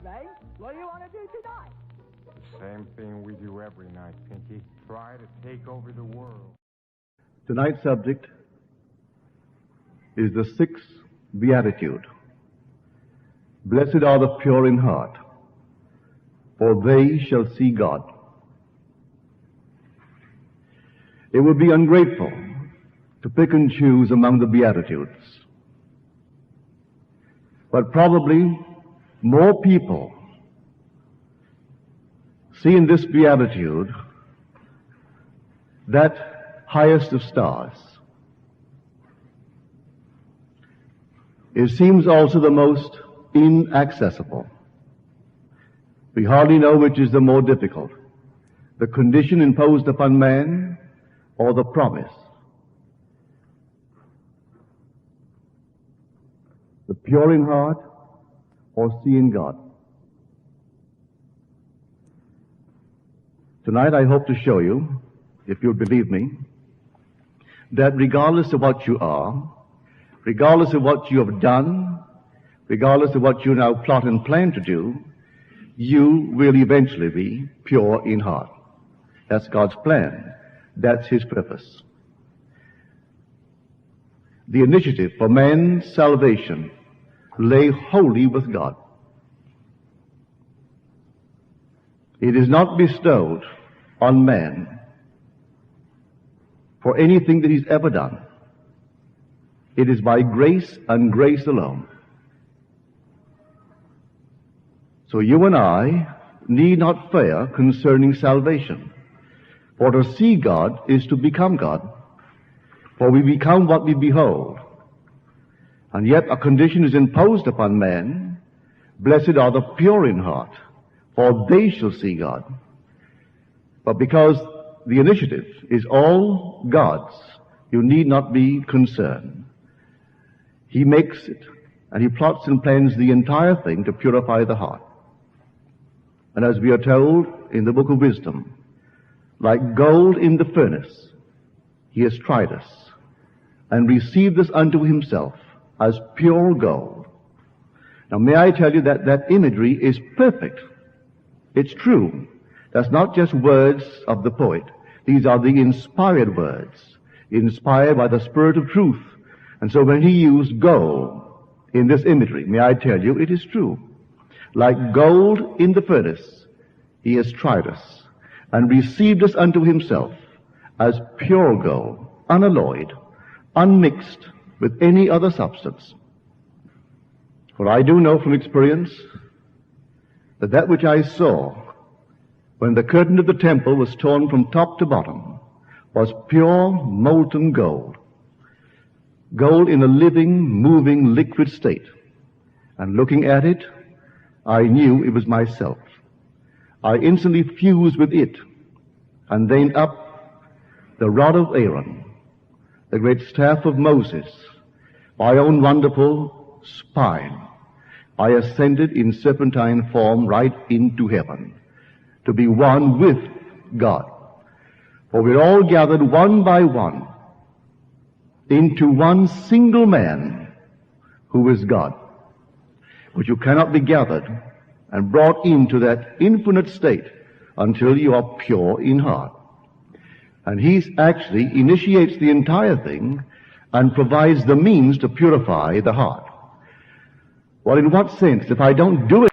name. What do you want to do tonight? The same thing we do every night, Pinky. Try to take over the world. Tonight's subject is the sixth beatitude. Blessed are the pure in heart, for they shall see God. It would be ungrateful to pick and choose among the beatitudes. But probably more people see in this beatitude that highest of stars. It seems also the most inaccessible. We hardly know which is the more difficult, the condition imposed upon man or the promise. The pure in heart or seeing God. Tonight I hope to show you, if you'll believe me, that regardless of what you are, regardless of what you have done, regardless of what you now plot and plan to do, you will eventually be pure in heart. That's God's plan. That's His purpose. The initiative for man's salvation lay wholly with God. It is not bestowed on man for anything that he's ever done. It is by grace and grace alone. So you and I need not fear concerning salvation. For to see God is to become God. For we become what we behold. And yet a condition is imposed upon man. Blessed are the pure in heart, for they shall see God. But because the initiative is all God's, you need not be concerned. He makes it, and He plots and plans the entire thing to purify the heart. And as we are told in the book of wisdom, like gold in the furnace, He has tried us and received us unto Himself as pure gold. Now may I tell you that that imagery is perfect. It's true. That's not just words of the poet. These are the inspired words, inspired by the Spirit of truth. And so when he used gold in this imagery, may I tell you, it is true. Like gold in the furnace, He has tried us and received us unto Himself as pure gold, unalloyed, unmixed with any other substance. For I do know from experience that that which I saw when the curtain of the temple was torn from top to bottom was pure molten gold. Gold in a living, moving, liquid state. And looking at it, I knew it was myself. I instantly fused with it, and then up the rod of Aaron, the great staff of Moses, my own wonderful spine, I ascended in serpentine form right into heaven, to be one with God. For we're all gathered one by one into one single man who is God. But you cannot be gathered and brought into that infinite state until you are pure in heart. And He actually initiates the entire thing and provides the means to purify the heart. Well, in what sense? If I don't do it,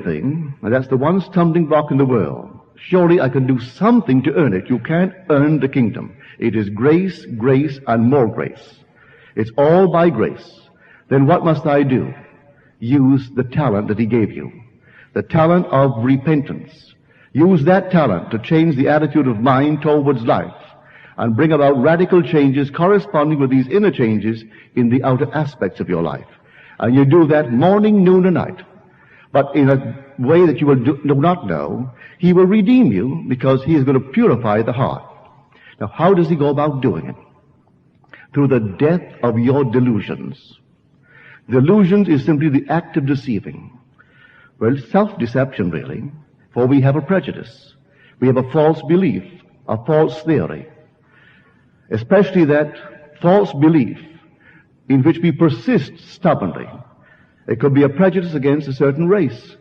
anything, and that's the one stumbling block in the world. Surely I can do something to earn it. You can't earn the kingdom. It is grace, grace, and more grace. It's all by grace. Then what must I do? Use the talent that he gave you. The talent of repentance. Use that talent to change the attitude of mind towards life and bring about radical changes corresponding with these inner changes in the outer aspects of your life. And you do that morning, noon, and night. But in a way that you will do not know, he will redeem you because he is going to purify the heart. Now, how does he go about doing it? Through the death of your delusions. Delusions is simply the act of deceiving. Well, self-deception really, for we have a prejudice. We have a false belief, a false theory. Especially that false belief in which we persist stubbornly. It could be a prejudice against a certain race.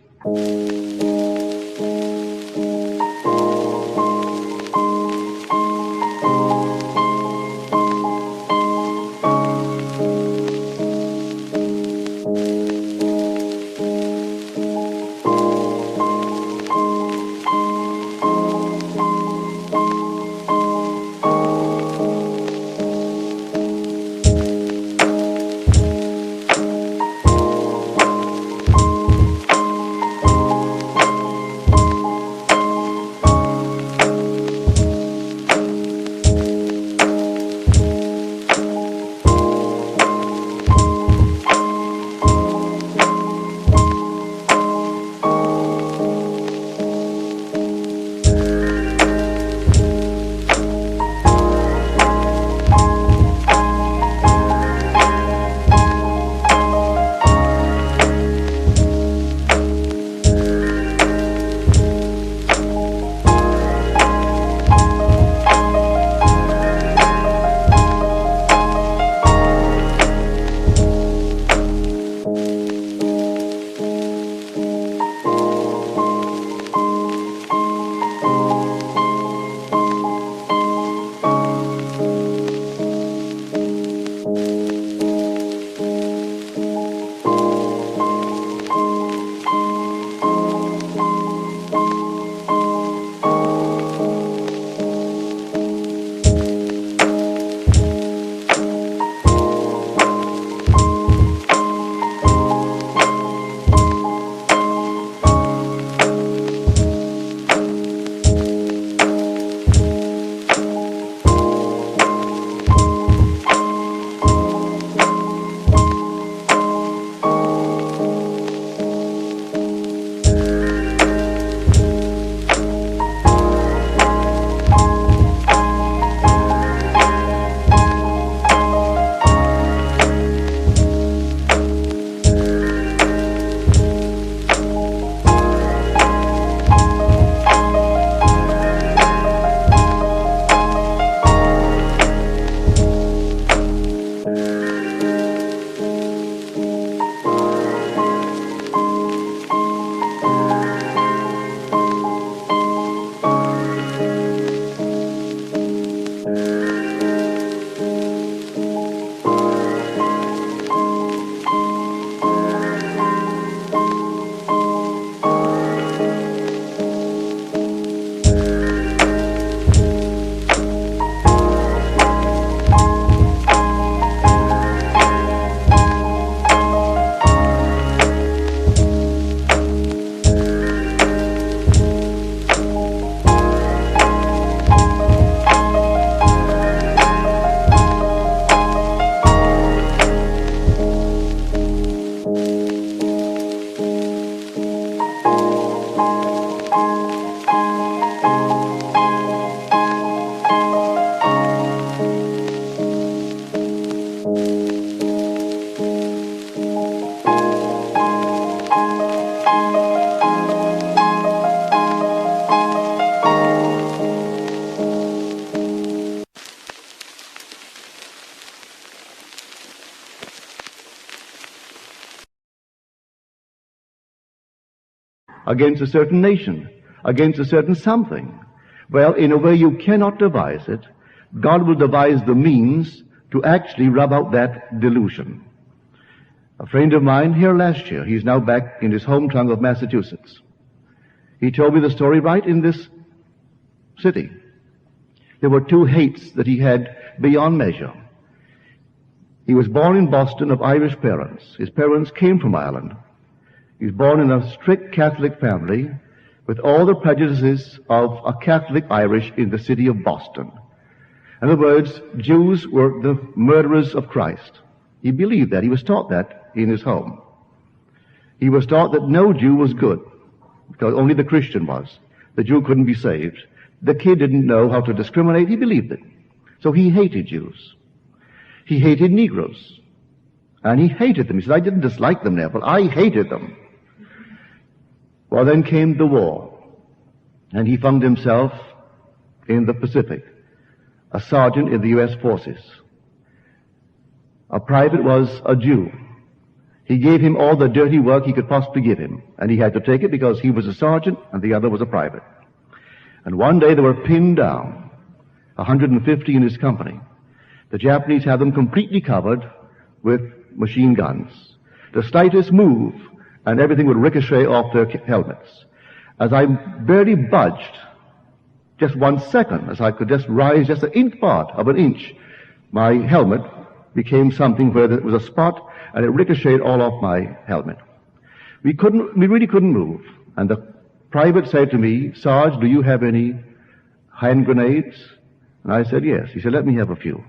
against a certain nation, against a certain something. Well, in a way you cannot devise it. God will devise the means to actually rub out that delusion. A friend of mine here last year, he's now back in his hometown of Massachusetts. He told me the story right in this city. There were two hates that he had beyond measure. He was born in Boston of Irish parents. His parents came from Ireland. He was born in a strict Catholic family with all the prejudices of a Catholic Irish in the city of Boston. In other words, Jews were the murderers of Christ. He believed that. He was taught that in his home. He was taught that no Jew was good, because only the Christian was. The Jew couldn't be saved. The kid didn't know how to discriminate. He believed it. So he hated Jews. He hated Negroes. And he hated them. He said, I didn't dislike them, Neville. I hated them. Well, then came the war. And he found himself in the Pacific, a sergeant in the U.S. forces. A private was a Jew. He gave him all the dirty work he could possibly give him. And he had to take it because he was a sergeant and the other was a private. And one day they were pinned down, 150 in his company. The Japanese had them completely covered with machine guns. The slightest move and everything would ricochet off their helmets. As I barely budged, just 1 second, as I could just rise just an inch part of an inch, my helmet became something where there was a spot and it ricocheted all off my helmet. We really couldn't move. And the private said to me, Sarge, do you have any hand grenades? And I said, yes. He said, let me have a few.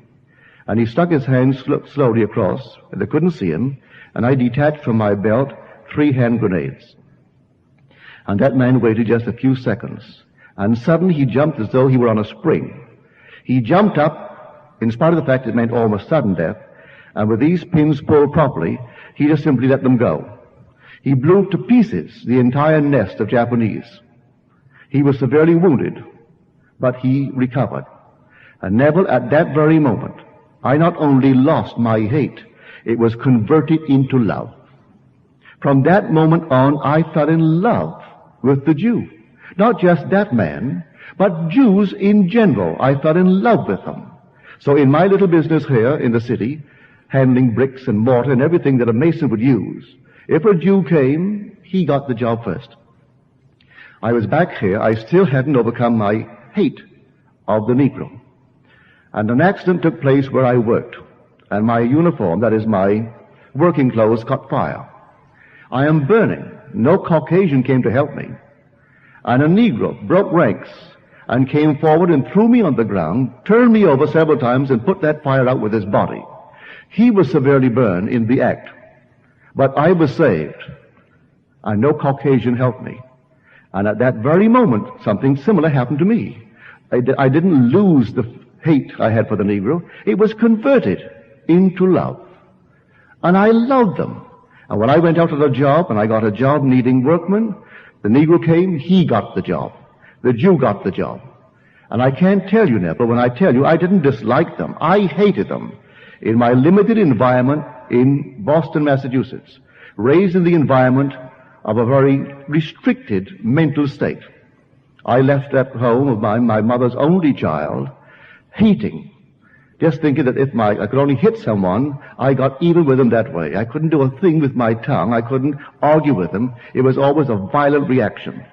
And he stuck his hand slowly across, and they couldn't see him, and I detached from my belt 3 hand grenades. And that man waited just a few seconds, and suddenly he jumped as though he were on a spring. He jumped up, in spite of the fact it meant almost sudden death, and with these pins pulled properly, he just simply let them go. He blew to pieces the entire nest of Japanese. He was severely wounded, but he recovered. And Neville, at that very moment, I not only lost my hate, it was converted into love. From that moment on, I fell in love with the Jew. Not just that man, but Jews in general. I fell in love with them. So in my little business here in the city, handling bricks and mortar and everything that a mason would use, if a Jew came, he got the job first. I was back here. I still hadn't overcome my hate of the Negro. And an accident took place where I worked, and my uniform, that is my working clothes, caught fire. I am burning. No Caucasian came to help me. And a Negro broke ranks and came forward and threw me on the ground, turned me over several times, and put that fire out with his body. He was severely burned in the act. But I was saved, and no Caucasian helped me. And at that very moment, something similar happened to me. I didn't lose the hate I had for the Negro. It was converted into love. And I loved them. And when I went out to the job, and I got a job needing workmen, the Negro came, he got the job. The Jew got the job. And I can't tell you, Neville, when I tell you, I didn't dislike them. I hated them. In my limited environment in Boston, Massachusetts, raised in the environment of a very restricted mental state. I left that home of mine, my mother's only child, hating, just thinking that if I could only hit someone, I got even with them that way. I couldn't do a thing with my tongue. I couldn't argue with them. It was always a violent reaction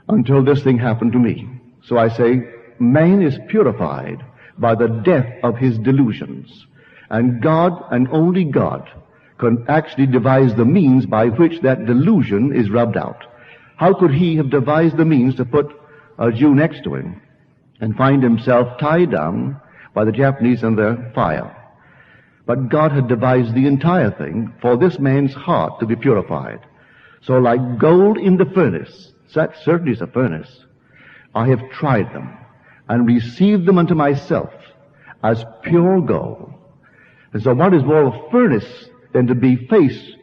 until this thing happened to me. So I say, man is purified by the death of his delusions. And God, and only God, can actually devise the means by which that delusion is rubbed out. How could he have devised the means to put a Jew next to him and find himself tied down by the Japanese and their fire? But God had devised the entire thing for this man's heart to be purified. So like gold in the furnace, that certainly is a furnace, I have tried them and received them unto myself as pure gold. And so what is more of a furnace than to be faced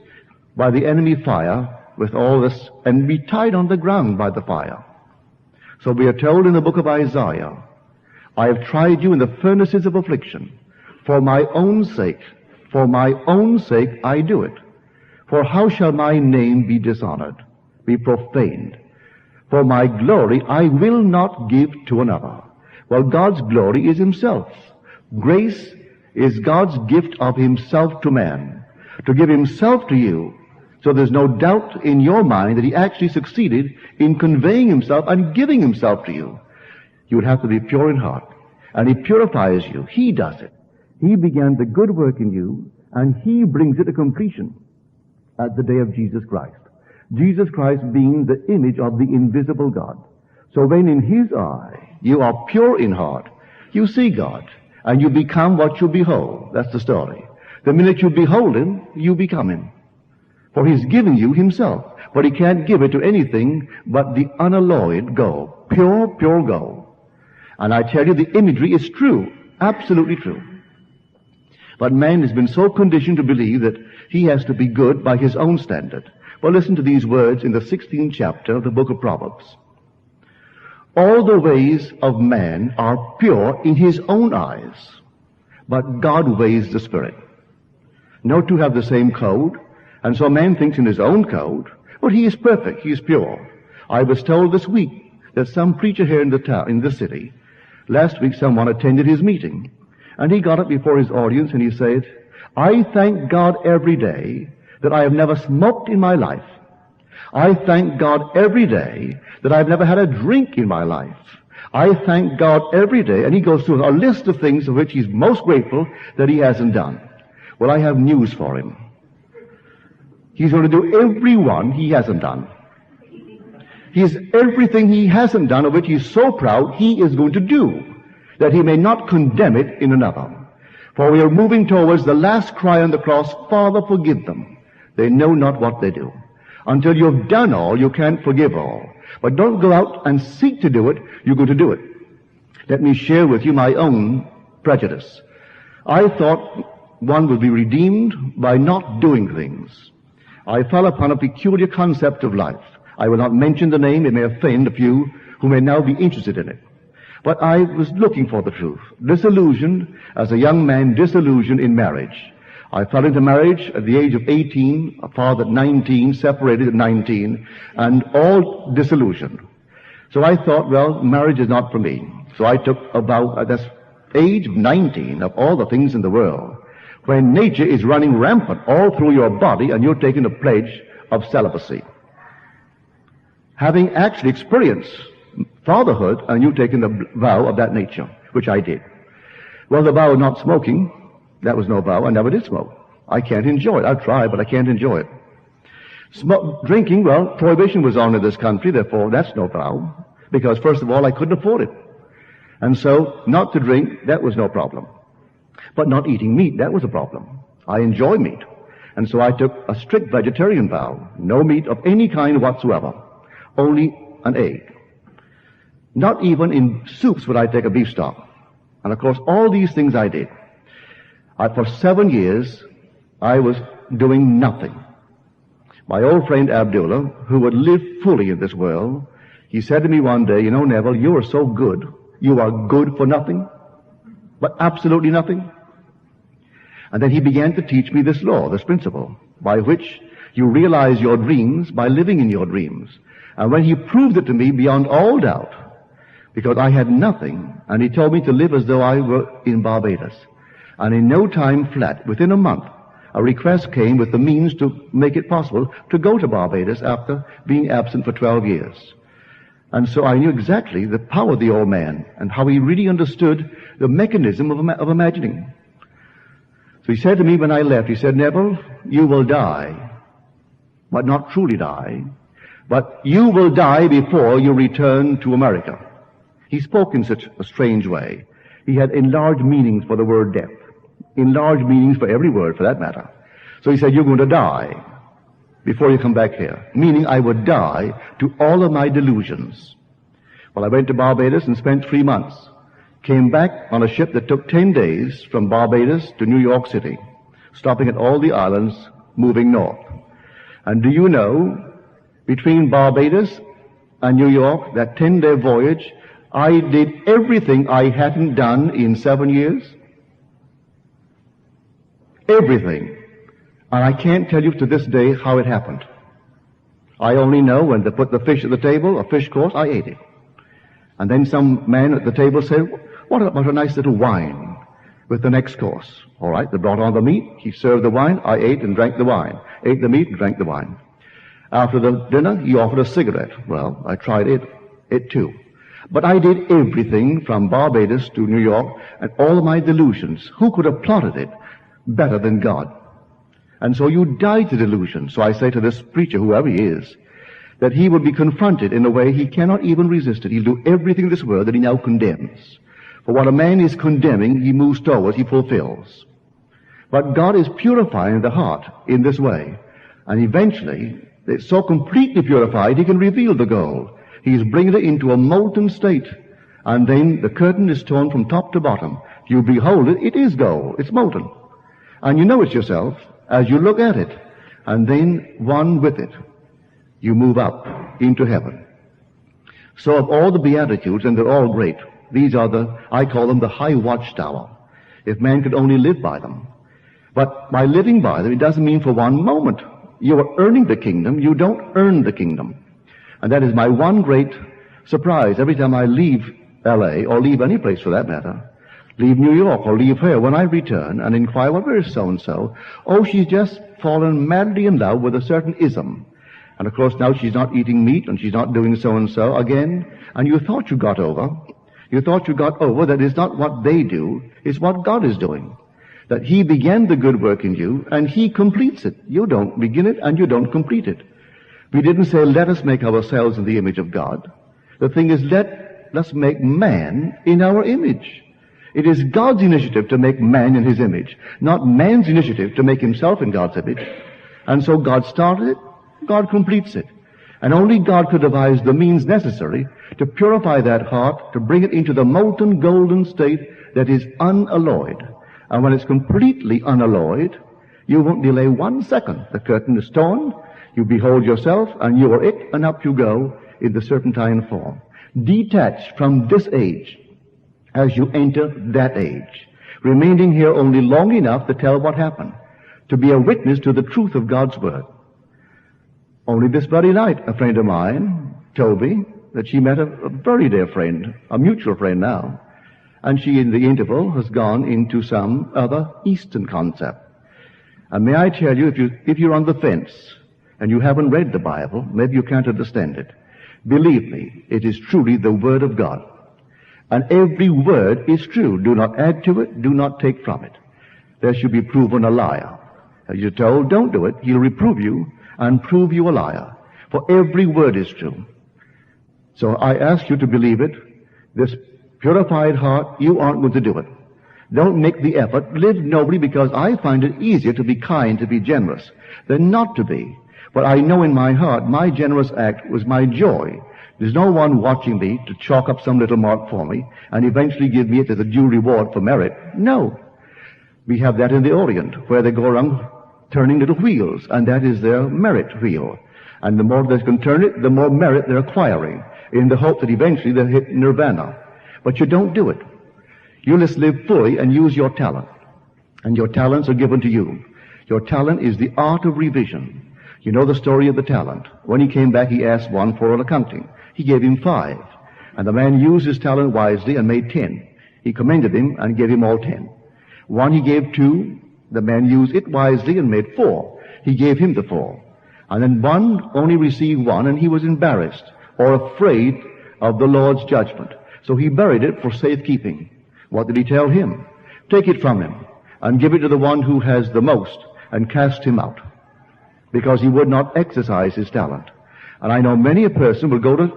by the enemy fire with all this and be tied on the ground by the fire? So we are told in the book of Isaiah, I have tried you in the furnaces of affliction. For my own sake I do it. For how shall my name be dishonored, be profaned? For my glory I will not give to another. Well, God's glory is himself. Grace is God's gift of himself to man. to give himself to you, so there's no doubt in your mind that he actually succeeded in conveying himself and giving himself to you. You would have to be pure in heart. And he purifies you. He does it. He began the good work in you, and he brings it to completion at the day of Jesus Christ. Jesus Christ being the image of the invisible God. So when in his eye you are pure in heart, you see God, and you become what you behold. That's the story. The minute you behold him, you become him. For he's given you himself. But he can't give it to anything but the unalloyed gold. Pure, pure gold. And I tell you, the imagery is true. Absolutely true. But man has been so conditioned to believe that he has to be good by his own standard. Well, listen to these words in the 16th chapter of the book of Proverbs. All the ways of man are pure in his own eyes, but God weighs the spirit. No two have the same code, and so man thinks in his own code, but he is perfect, he is pure. I was told this week that some preacher here in the town, in this city, last week someone attended his meeting, and he got up before his audience and he said, I thank God every day that I have never smoked in my life. I thank God every day that I've never had a drink in my life. I thank God every day, and he goes through a list of things of which he's most grateful that he hasn't done. Well, I have news for him. He's going to do every one he hasn't done. He's everything he hasn't done, of which he's so proud, he is going to do, that he may not condemn it in another. For we are moving towards the last cry on the cross, Father, forgive them. They know not what they do. Until you've done all, you can't forgive all. But don't go out and seek to do it, you're going to do it. Let me share with you my own prejudice. I thought one would be redeemed by not doing things. I fell upon a peculiar concept of life. I will not mention the name, it may offend a few who may now be interested in it. But I was looking for the truth. Disillusioned, as a young man, disillusioned in marriage. I fell into marriage at the age of 18, a father at 19, separated at 19, and all disillusioned. So I thought, well, marriage is not for me. So I took a vow at this age of 19, of all the things in the world, when nature is running rampant all through your body and you're taking a pledge of celibacy. Having actually experienced fatherhood and you taking the vow of that nature, which I did. Well, the vow of not smoking, that was no vow. I never did smoke. I can't enjoy it. I've tried, but I can't enjoy it. Drinking, well, prohibition was on in this country, therefore that's no vow. Because first of all, I couldn't afford it. And so, not to drink, that was no problem. But not eating meat, that was a problem. I enjoy meat. And so I took a strict vegetarian vow. No meat of any kind whatsoever. Only an egg. Not even in soups would I take a beef stock. And of course, all these things I did. For 7 years, I was doing nothing. My old friend Abdullah, who would live fully in this world, he said to me one day, you know, Neville, you are so good. You are good for nothing, but absolutely nothing. And then he began to teach me this law, this principle, by which you realize your dreams by living in your dreams. And when he proved it to me beyond all doubt, because I had nothing, and he told me to live as though I were in Barbados. And in no time flat, within a month, a request came with the means to make it possible to go to Barbados after being absent for 12 years. And so I knew exactly the power of the old man and how he really understood the mechanism of imagining. So he said to me when I left, he said, Neville, you will die, but not truly die, but you will die before you return to America. He spoke in such a strange way. He had enlarged meanings for the word death. Enlarged meanings for every word, for that matter. So he said, you're going to die before you come back here. Meaning I would die to all of my delusions. Well, I went to Barbados and spent 3 months. Came back on a ship that took 10 days from Barbados to New York City, stopping at all the islands, moving north. And do you know, between Barbados and New York, that 10-day voyage, I did everything I hadn't done in 7 years. Everything. And I can't tell you to this day how it happened. I only know when they put the fish at the table, a fish course, I ate it. And then some man at the table said, what about a nice little wine? with the next course. All right, they brought on the meat. He served the wine. I ate and drank the wine. Ate the meat and drank the wine. After the dinner, he offered a cigarette. Well, I tried it too. But I did everything from Barbados to New York and all of my delusions. Who could have plotted it better than God? And so you die to delusion. So I say to this preacher, whoever he is, that he will be confronted in a way he cannot even resist it. He'll do everything in this world that he now condemns. For what a man is condemning, he moves towards, he fulfills. But God is purifying the heart in this way. And eventually, it's so completely purified, he can reveal the gold. He's bringing it into a molten state. And then the curtain is torn from top to bottom. If you behold it, it is gold. It's molten. And you know it yourself as you look at it. And then one with it, you move up into heaven. So of all the Beatitudes, and they're all great, these are I call them the high watchtower. If man could only live by them. But by living by them, it doesn't mean for one moment you are earning the kingdom. You don't earn the kingdom. And that is my one great surprise. Every time I leave L.A., or leave any place for that matter, leave New York or leave here, when I return and inquire, well, where is so-and-so? Oh, she's just fallen madly in love with a certain ism. And of course now she's not eating meat and she's not doing so-and-so again. And you thought you got over. You thought you got over that it's not what they do, it's what God is doing. That He began the good work in you and He completes it. You don't begin it and you don't complete it. We didn't say, let us make ourselves in the image of God. The thing is, let's make man in our image. It is God's initiative to make man in His image, not man's initiative to make himself in God's image. And so God started it, God completes it. And only God could devise the means necessary to purify that heart, to bring it into the molten golden state that is unalloyed. And when it's completely unalloyed, you won't delay 1 second. The curtain is torn, you behold yourself, and you are it, and up you go in the serpentine form. Detached from this age as you enter that age, remaining here only long enough to tell what happened, to be a witness to the truth of God's word. Only this very night, a friend of mine told me that she met a very dear friend, a mutual friend now, and she in the interval has gone into some other Eastern concept. And may I tell you, if you're on the fence and you haven't read the Bible, maybe you can't understand it. Believe me, it is truly the Word of God. And every word is true. Do not add to it, do not take from it. There should be proven a liar. As you're told, don't do it. He'll reprove you and prove you a liar. For every word is true. So I ask you to believe it. This purified heart, you aren't going to do it. Don't make the effort. Live nobly, because I find it easier to be kind, to be generous, than not to be. But I know in my heart, my generous act was my joy. There's no one watching me to chalk up some little mark for me and eventually give me it as a due reward for merit. No. We have that in the Orient, where they go around turning little wheels, and that is their merit wheel. And the more they can turn it, the more merit they're acquiring, in the hope that eventually they'll hit nirvana. But you don't do it. You must live fully and use your talent. And your talents are given to you. Your talent is the art of revision. You know the story of the talent. When he came back, he asked one for an accounting. He gave him 5. And the man used his talent wisely and made 10. He commended him and gave him all 10. One he gave 2. The man used it wisely and made 4. He gave him the 4. And then one only received 1, and he was embarrassed or afraid of the Lord's judgment. So he buried it for safekeeping. What did he tell him? Take it from him and give it to the one who has the most, and cast him out, because he would not exercise his talent. And I know many a person will go to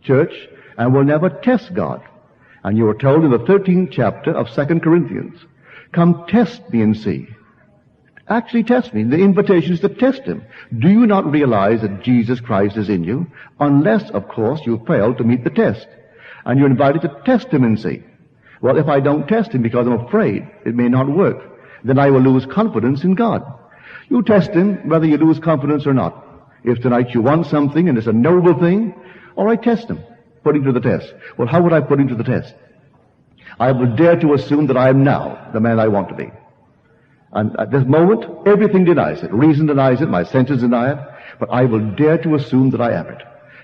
church and will never test God. And you are told in the 13th chapter of 2 Corinthians, come test me and see. Actually test me. The invitation is to test him. Do you not realize that Jesus Christ is in you? Unless, of course, you fail to meet the test. And you're invited to test him and see. Well, if I don't test him because I'm afraid it may not work, then I will lose confidence in God. You test him whether you lose confidence or not. If tonight you want something and it's a noble thing, all right, test him. Put him to the test. Well, how would I put him to the test? I will dare to assume that I am now the man I want to be. And at this moment, everything denies it. Reason denies it. My senses deny it. But I will dare to assume that I am it.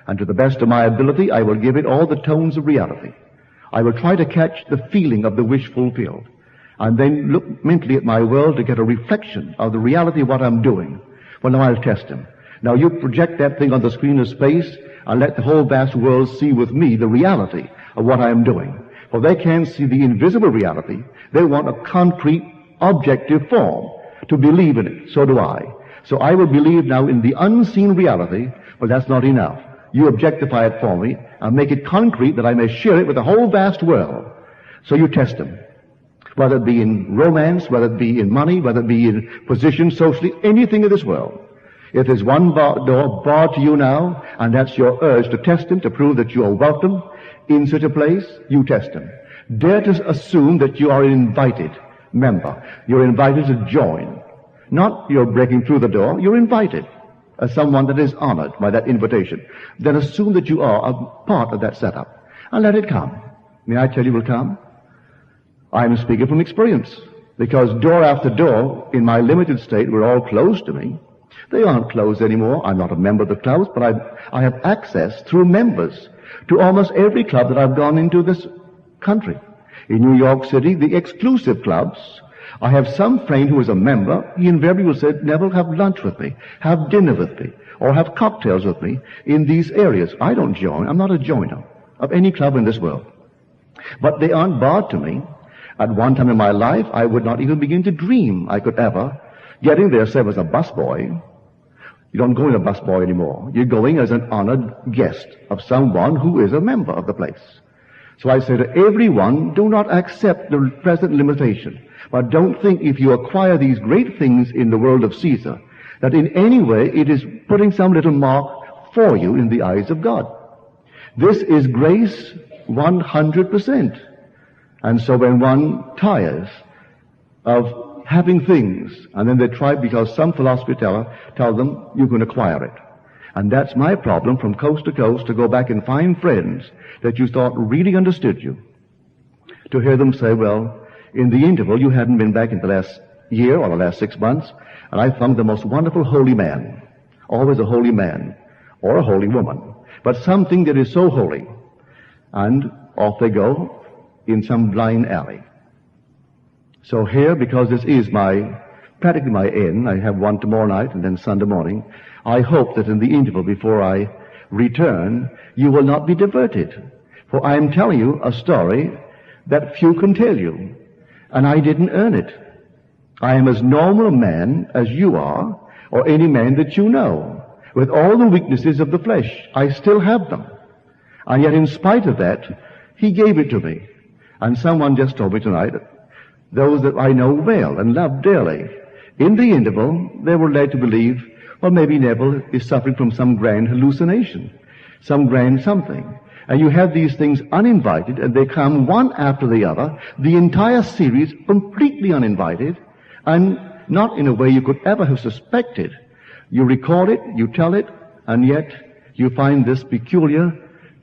And to the best of my ability, I will give it all the tones of reality. I will try to catch the feeling of the wish fulfilled. and then look mentally at my world to get a reflection of the reality of what I'm doing. Well, now I'll test him. Now you project that thing on the screen of space and let the whole vast world see with me the reality of what I am doing. For they can't see the invisible reality. They want a concrete, objective form to believe in it. So do I. So I will believe now in the unseen reality, but that's not enough. You objectify it for me and make it concrete that I may share it with the whole vast world. So you test them. Whether it be in romance, whether it be in money, whether it be in position, socially, anything in this world. If there's one door barred to you now, and that's your urge to test him, to prove that you are welcome in such a place, you test him. Dare to assume that you are an invited member. You're invited to join. Not you're breaking through the door, you're invited as someone that is honored by that invitation. Then assume that you are a part of that setup, and let it come. May I tell you it will come? I'm speaking from experience, because door after door in my limited state were all closed to me. They aren't closed anymore. I'm not a member of the clubs, but I have access through members to almost every club that I've gone into this country. In New York City, the exclusive clubs, I have some friend who is a member. He invariably will say, Neville, have lunch with me, have dinner with me, or have cocktails with me in these areas. I don't join. I'm not a joiner of any club in this world. But they aren't barred to me. At one time in my life, I would not even begin to dream I could ever, getting there, say, as a busboy. You don't go in a busboy anymore. You're going as an honored guest of someone who is a member of the place. So I say to everyone, do not accept the present limitation. But don't think if you acquire these great things in the world of Caesar, that in any way it is putting some little mark for you in the eyes of God. This is grace 100%. And so when one tires of having things, and then they try, because some philosophy tell them you can acquire it. And that's my problem from coast to coast, to go back and find friends that you thought really understood you. To hear them say, well, in the interval you hadn't been back in the last year or the last 6 months, and I found the most wonderful holy man. Always a holy man or a holy woman. But something that is so holy. And off they go in some blind alley. So here, because this is practically my end, I have one tomorrow night and then Sunday morning, I hope that in the interval before I return, you will not be diverted. For I am telling you a story that few can tell you, and I didn't earn it. I am as normal a man as you are, or any man that you know. With all the weaknesses of the flesh, I still have them. And yet in spite of that, He gave it to me. And someone just told me tonight, those that I know well and love dearly, in the interval, they were led to believe, well, maybe Neville is suffering from some grand hallucination, some grand something. And you have these things uninvited, and they come one after the other, the entire series completely uninvited, and not in a way you could ever have suspected. You record it, you tell it, and yet you find this peculiar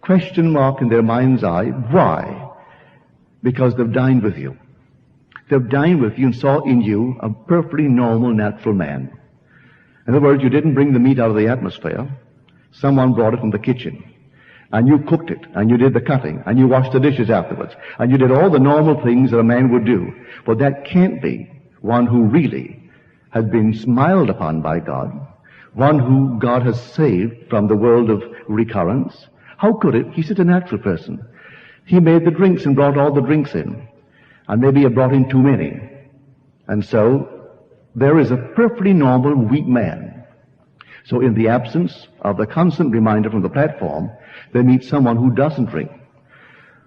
question mark in their mind's eye. Why? Because they've dined with you. They've dined with you and saw in you a perfectly normal, natural man. In other words, you didn't bring the meat out of the atmosphere. Someone brought it from the kitchen. And you cooked it, and you did the cutting, and you washed the dishes afterwards, and you did all the normal things that a man would do. But that can't be one who really has been smiled upon by God, one who God has saved from the world of recurrence. How could it? He's such a natural person. He made the drinks and brought all the drinks in. And maybe he brought in too many. And so there is a perfectly normal, weak man. So in the absence of the constant reminder from the platform, they meet someone who doesn't drink,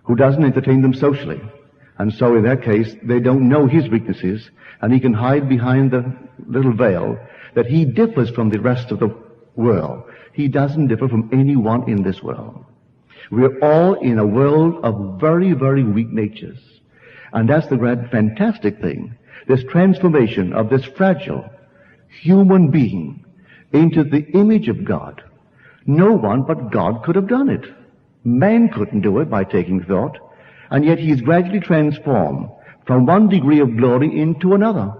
who doesn't entertain them socially. And so in that case, they don't know his weaknesses, and he can hide behind the little veil that he differs from the rest of the world. He doesn't differ from anyone in this world. We're all in a world of very, very weak natures. And that's the great fantastic thing. This transformation of this fragile human being into the image of God. No one but God could have done it. Man couldn't do it by taking thought. And yet he's gradually transformed from one degree of glory into another.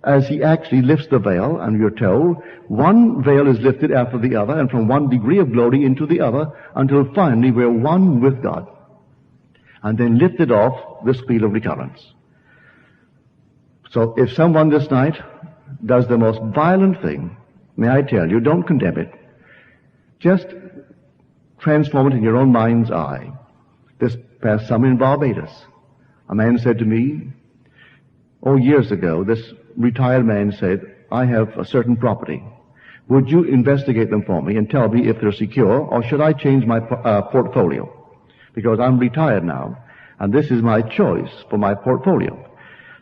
As he actually lifts the veil, and we're told, one veil is lifted after the other, and from one degree of glory into the other, until finally we're one with God. And then lifted off the scale of recurrence. So if someone this night does the most violent thing, may I tell you, don't condemn it. Just transform it in your own mind's eye. This past summer in Barbados, a man said to me, years ago, this retired man said, I have a certain property. Would you investigate them for me and tell me if they're secure, or should I change my portfolio? Because I'm retired now, and this is my choice for my portfolio.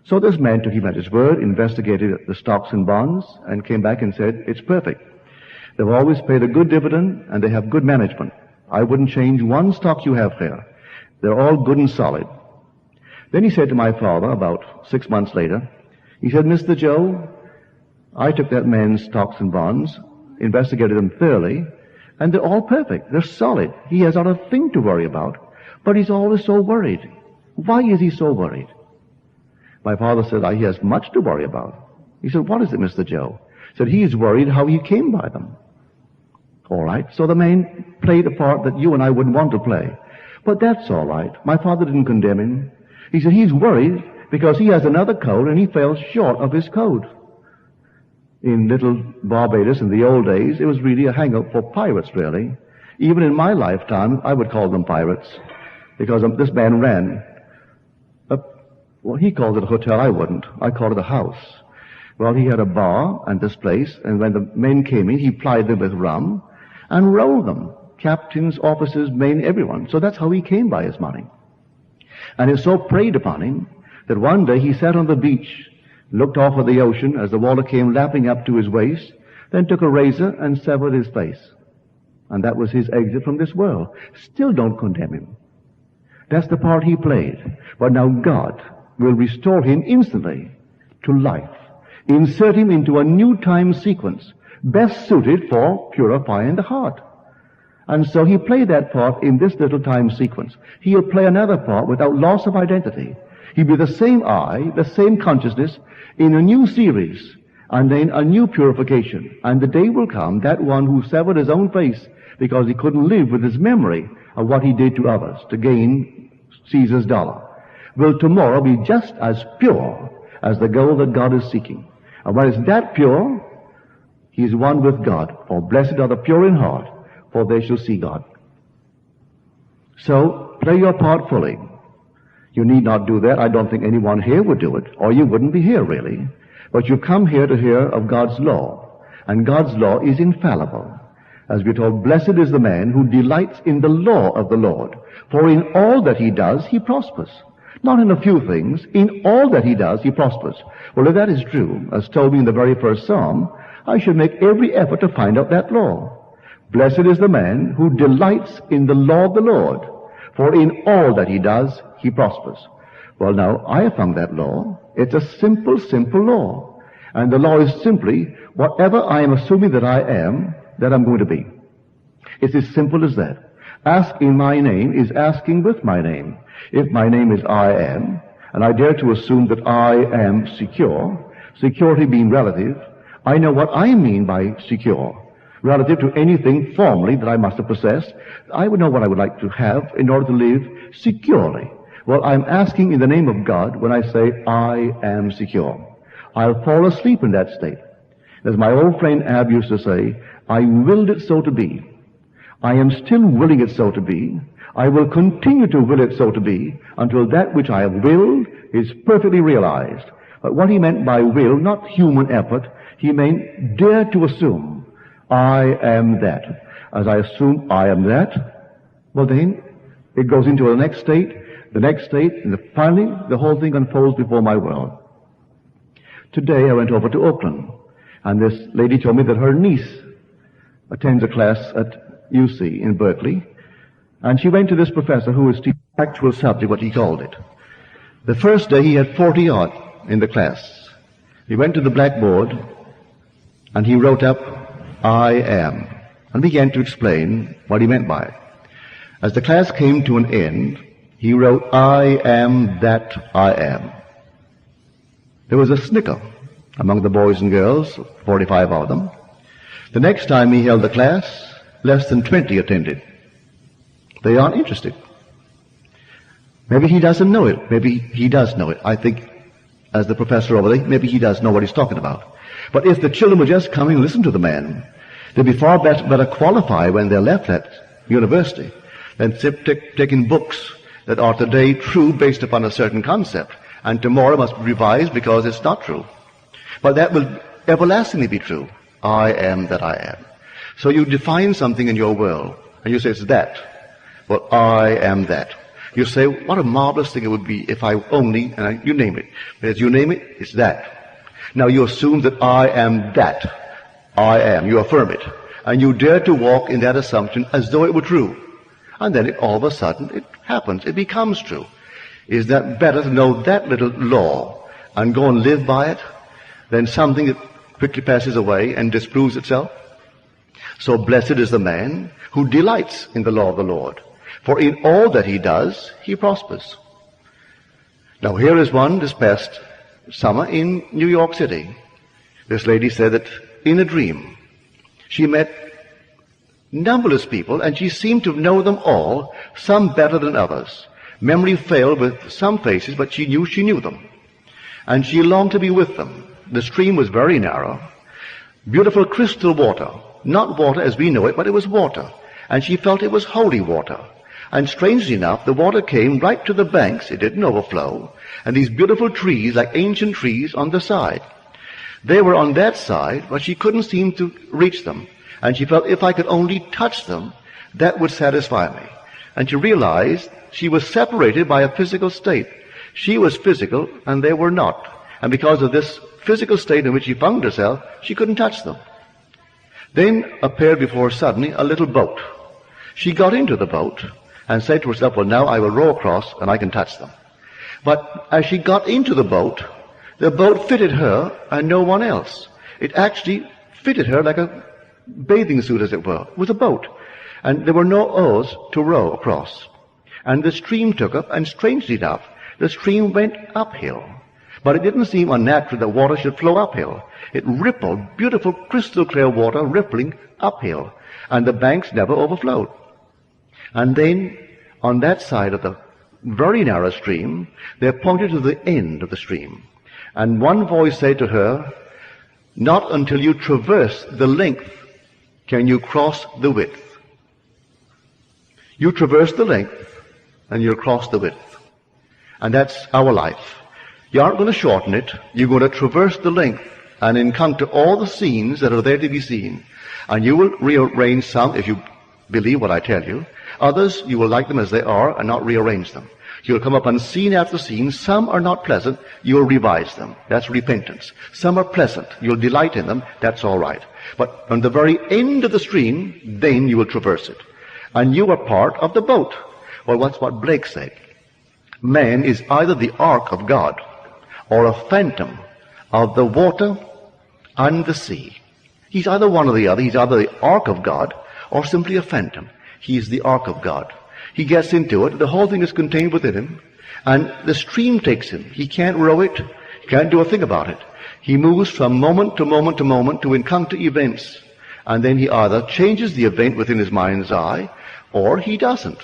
So this man took him at his word, investigated the stocks and bonds, and came back and said, it's perfect. They've always paid a good dividend, and they have good management. I wouldn't change one stock you have there. They're all good and solid. Then he said to my father, about 6 months later, he said, Mr. Joe, I took that man's stocks and bonds, investigated them thoroughly, and they're all perfect. They're solid. He has not a thing to worry about, but he's always so worried. Why is he so worried? My father said, he has much to worry about. He said, what is it, Mr. Joe? He said, he's worried how he came by them. All right, so the man played a part that you and I wouldn't want to play. But that's all right. My father didn't condemn him. He said, he's worried because he has another code and he fell short of his code. In little Barbados in the old days, it was really a hang-up for pirates, really. Even in my lifetime, I would call them pirates because this man ran. Well, he called it a hotel. I wouldn't. I called it a house. Well, he had a bar and this place, and when the men came in, he plied them with rum and rolled them. Captains, officers, men, everyone. So that's how he came by his money. And it so preyed upon him that one day he sat on the beach, looked off at the ocean as the water came lapping up to his waist, then took a razor and severed his face. And that was his exit from this world. Still don't condemn him. That's the part he played. But now God will restore him instantly to life. Insert him into a new time sequence, best suited for purifying the heart. And so he played that part in this little time sequence. He'll play another part without loss of identity. He'll be the same I, the same consciousness, in a new series, and then a new purification. And the day will come, that one who severed his own face because he couldn't live with his memory of what he did to others to gain Caesar's dollar, will tomorrow be just as pure as the gold that God is seeking. And when it's that pure, he is one with God. For blessed are the pure in heart, for they shall see God. So, play your part fully. You need not do that. I don't think anyone here would do it, or you wouldn't be here, really. But you come here to hear of God's law, and God's law is infallible. As we're told, blessed is the man who delights in the law of the Lord, for in all that he does, he prospers. Not in a few things, in all that he does, he prospers. Well, if that is true, as told me in the very first psalm, I should make every effort to find out that law. Blessed is the man who delights in the law of the Lord, for in all that he does, he prospers. Well, now, I have found that law. It's a simple, simple law. And the law is simply, whatever I am assuming that I am, that I'm going to be. It's as simple as that. Ask in my name is asking with my name. If my name is I am, and I dare to assume that I am secure, security being relative, I know what I mean by secure. Relative to anything formally that I must have possessed, I would know what I would like to have in order to live securely. Well, I'm asking in the name of God when I say I am secure. I'll fall asleep in that state. As my old friend Ab used to say, I willed it so to be. I am still willing it so to be. I will continue to will it so to be until that which I have willed is perfectly realized. But what he meant by will, not human effort, he meant dare to assume I am that. As I assume I am that, well then it goes into the next state, and finally the whole thing unfolds before my world. Today I went over to Oakland, and this lady told me that her niece attends a class at UC in Berkeley, and she went to this professor who was teaching the actual subject, what he called it. The first day he had 40 odd in the class. He went to the blackboard and he wrote up, I am, and began to explain what he meant by it. As the class came to an end, he wrote, I am that I am. There was a snicker among the boys and girls, 45 of them. The next time he held the class, less than 20 attended. They aren't interested. Maybe he doesn't know it. Maybe he does know it. I think as the professor over there, maybe he does know what he's talking about. But if the children would just come and listen to the man, they'd be far better qualified when they're left at university than taking books that are today true based upon a certain concept, and tomorrow must be revised because it's not true. But that will everlastingly be true. I am that I am. So you define something in your world, and you say it's that. Well, I am that. You say, what a marvelous thing it would be if I only, and you name it. As you name it, it's that. Now you assume that I am that. I am. You affirm it. And you dare to walk in that assumption as though it were true. And then all of a sudden it happens. It becomes true. Is that better to know that little law and go and live by it than something that quickly passes away and disproves itself? So blessed is the man who delights in the law of the Lord. For in all that he does, he prospers. Now here is one this past summer in New York City. This lady said that in a dream she met numberless people, and she seemed to know them all, some better than others. Memory failed with some faces, but she knew them. And she longed to be with them. The stream was very narrow. Beautiful crystal water. Not water as we know it, but it was water. And she felt it was holy water. And strangely enough, the water came right to the banks. It didn't overflow. And these beautiful trees, like ancient trees, on the side. They were on that side, but she couldn't seem to reach them. And she felt if I could only touch them, that would satisfy me. And she realized she was separated by a physical state. She was physical, and they were not. And because of this physical state in which she found herself, she couldn't touch them. Then appeared before her suddenly a little boat. She got into the boat and said to herself, well, now I will row across and I can touch them. But as she got into the boat fitted her and no one else. It actually fitted her like a bathing suit, as it were. It was a boat. And there were no oars to row across. And the stream took up, and strangely enough, the stream went uphill. But it didn't seem unnatural that water should flow uphill. It rippled, beautiful crystal clear water rippling uphill. And the banks never overflowed. And then, on that side of the very narrow stream, they pointed to the end of the stream. And one voice said to her, not until you traverse the length can you cross the width. You traverse the length, and you'll cross the width. And that's our life. You aren't going to shorten it. You're going to traverse the length and encounter all the scenes that are there to be seen. And you will rearrange some if you believe what I tell you. Others, you will like them as they are and not rearrange them. You'll come upon scene after scene. Some are not pleasant. You'll revise them. That's repentance. Some are pleasant. You'll delight in them. That's all right. But on the very end of the stream, then you will traverse it. And you are part of the boat. Well, what's what Blake said? Man is either the ark of God or a phantom of the water and the sea. He's either one or the other. He's either the ark of God or simply a phantom. He's the ark of God. He gets into it. The whole thing is contained within him. And the stream takes him. He can't row it. He can't do a thing about it. He moves from moment to moment to moment to encounter events. And then he either changes the event within his mind's eye, or he doesn't.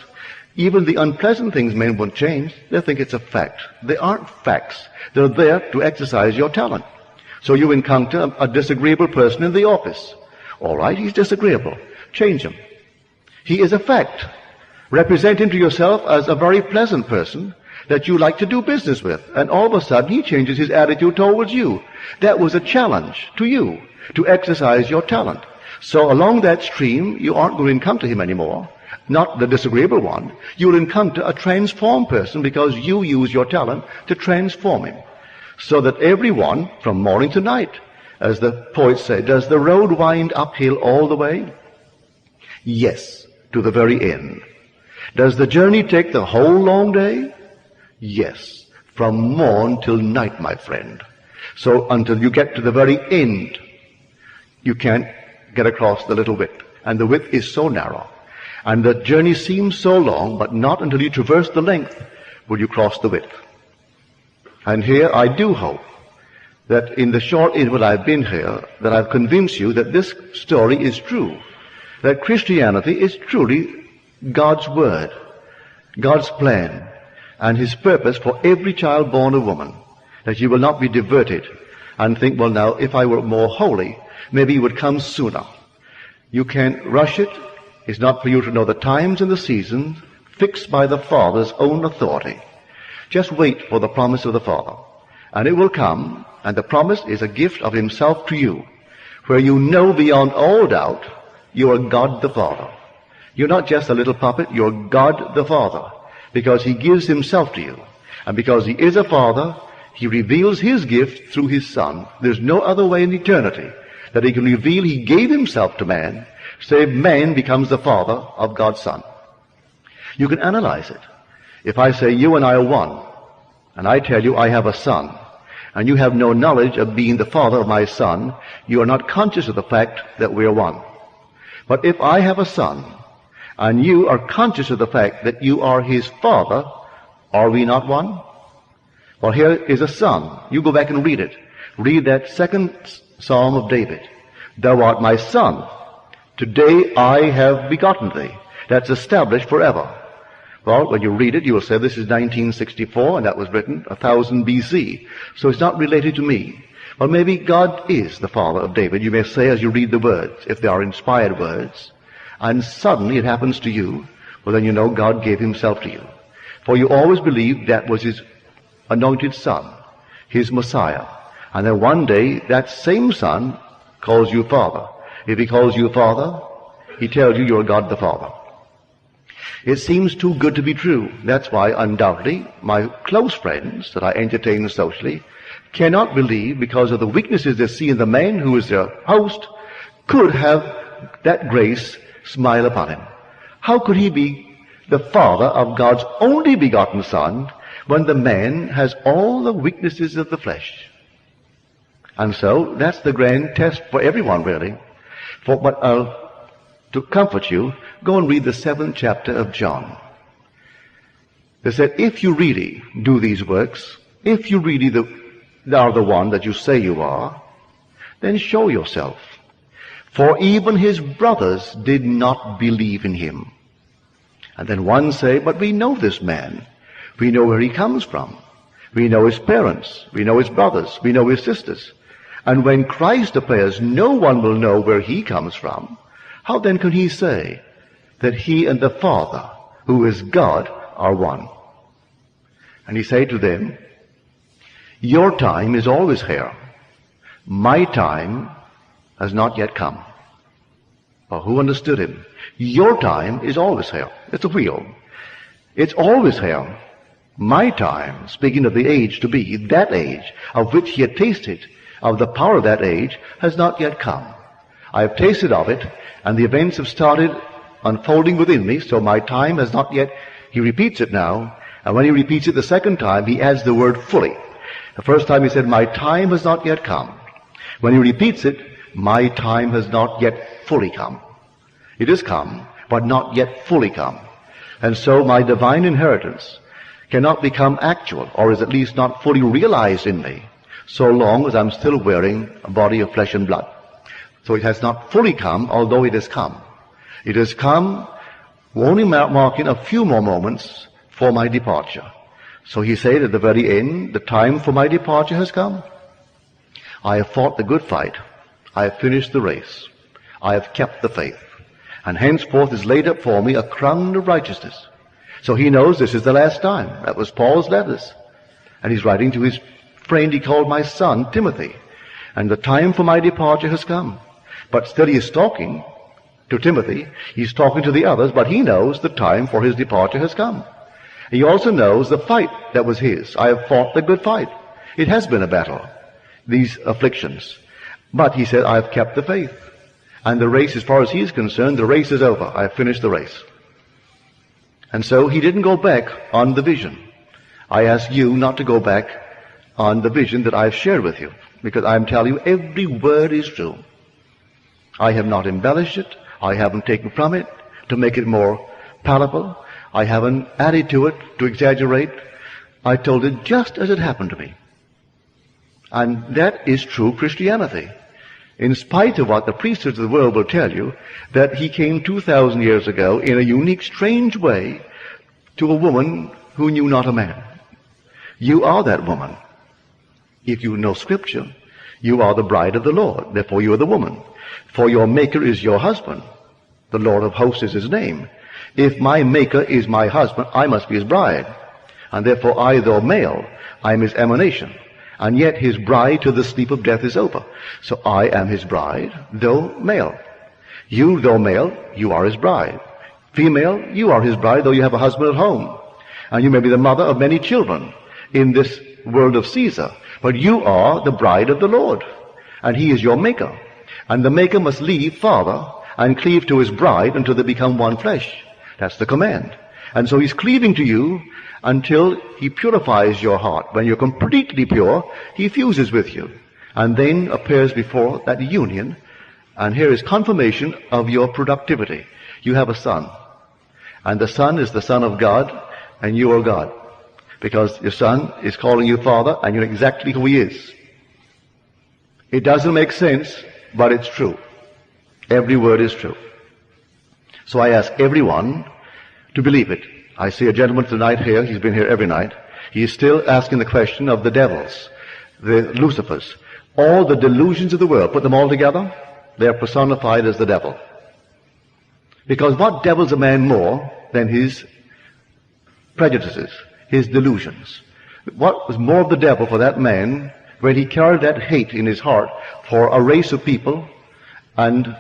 Even the unpleasant things men won't change. They think it's a fact. They aren't facts. They're there to exercise your talent. So you encounter a disagreeable person in the office. All right, he's disagreeable. Change him. He is a fact. Represent him to yourself as a very pleasant person that you like to do business with. And all of a sudden he changes his attitude towards you. That was a challenge to you to exercise your talent. So along that stream, you aren't going to encounter him anymore. Not the disagreeable one. You'll encounter a transformed person because you use your talent to transform him. So that everyone, from morning to night, as the poet said, does the road wind uphill all the way? Yes, to the very end. Does the journey take the whole long day? Yes, from morn till night, my friend. So until you get to the very end, you can't get across the little width. And the width is so narrow. And the journey seems so long, but not until you traverse the length will you cross the width. And here I do hope that in the short interval I've been here, that I've convinced you that this story is true. That Christianity is truly God's word, God's plan, and his purpose for every child born of woman. that you will not be diverted and think, well, now, if I were more holy, maybe it would come sooner. You can't rush it. It's not for you to know the times and the seasons fixed by the Father's own authority. Just wait for the promise of the Father, and it will come, and the promise is a gift of himself to you, where you know beyond all doubt you are God the Father. You're not just a little puppet, you're God the Father, because he gives himself to you. And because he is a Father, he reveals his gift through his Son. There's no other way in eternity that he can reveal he gave himself to man, save man becomes the Father of God's Son. You can analyze it. If I say you and I are one, and I tell you I have a son, and you have no knowledge of being the father of my son, you are not conscious of the fact that we are one. But if I have a son, and you are conscious of the fact that you are his father, are we not one? Well, here is a son. You go back and read it. Read that second Psalm of David. Thou art my son. Today I have begotten thee. That's established forever. Well, when you read it, you will say this is 1964, and that was written 1000 BC. So it's not related to me. Well, maybe God is the father of David. You may say as you read the words, if they are inspired words, and suddenly it happens to you, well, then you know God gave himself to you. For you always believed that was his anointed son, his Messiah. And then one day, that same son calls you Father. If he calls you Father, he tells you you're God the Father. It seems too good to be true. That's why, undoubtedly, my close friends that I entertain socially cannot believe, because of the weaknesses they see in the man who is their host, could have that grace smile upon him. How could he be the father of God's only begotten Son when the man has all the weaknesses of the flesh? And so, that's the grand test for everyone, really. But to comfort you, go and read the 7th chapter of John. They said, if you really do these works, if you really are the one that you say you are, then show yourself. For even his brothers did not believe in him. And then one say, but we know this man. We know where he comes from. We know his parents. We know his brothers. We know his sisters. And when Christ appears, no one will know where he comes from. How then can he say that he and the Father, who is God, are one? And he said to them, your time is always here. My time has not yet come. Well, who understood him? Your time is always here. It's a wheel. It's always here. My time, speaking of the age to be, that age of which he had tasted, of the power of that age, has not yet come. I have tasted of it, and the events have started unfolding within me, so my time has not yet. He repeats it now, and when he repeats it the second time, he adds the word fully. The first time he said, my time has not yet come. When he repeats it, my time has not yet fully come. It has come, but not yet fully come. And so my divine inheritance cannot become actual, or is at least not fully realized in me, so long as I'm still wearing a body of flesh and blood. So it has not fully come, although it has come. It has come, only marking a few more moments for my departure. So he said at the very end, the time for my departure has come. I have fought the good fight. I have finished the race. I have kept the faith. And henceforth is laid up for me a crown of righteousness. So he knows this is the last time. That was Paul's letters. And he's writing to his friend he called my son, Timothy. And the time for my departure has come. But still he is talking to Timothy. He's talking to the others, but he knows the time for his departure has come. He also knows the fight that was his. I have fought the good fight. It has been a battle, these afflictions. But he said, I have kept the faith. And the race, as far as he is concerned, the race is over. I have finished the race. And so he didn't go back on the vision. I ask you not to go back on the vision that I've shared with you, because I'm telling you every word is true. I have not embellished it. I haven't taken from it to make it more palatable. I haven't added to it to exaggerate. I told it just as it happened to me. And that is true Christianity. In spite of what the priesthoods of the world will tell you, that he came 2,000 years ago in a unique, strange way to a woman who knew not a man. You are that woman. If you know Scripture, you are the bride of the Lord. Therefore you are the woman. For your Maker is your husband. The Lord of hosts is his name. If my Maker is my husband, I must be his bride. And therefore I, though male, I am his emanation. And yet his bride to the sleep of death is over. So I am his bride, though male. You, though male, you are his bride. Female, you are his bride, though you have a husband at home. And you may be the mother of many children in this world of Caesar. But you are the bride of the Lord. And he is your Maker. And the Maker must leave father and cleave to his bride until they become one flesh. That's the command. And so he's cleaving to you until he purifies your heart. When you're completely pure, he fuses with you and then appears before that union. And here is confirmation of your productivity. You have a son, and the son is the Son of God, and you are God, because your son is calling you Father, and you're exactly who he is. It doesn't make sense, but it's true. Every word is true. So I ask everyone to believe it. I see a gentleman tonight here, he's been here every night. He is still asking the question of the devils, the Lucifers, all the delusions of the world. Put them all together, they are personified as the devil. Because what devils a man more than his prejudices, his delusions? What was more of the devil for that man when he carried that hate in his heart for a race of people and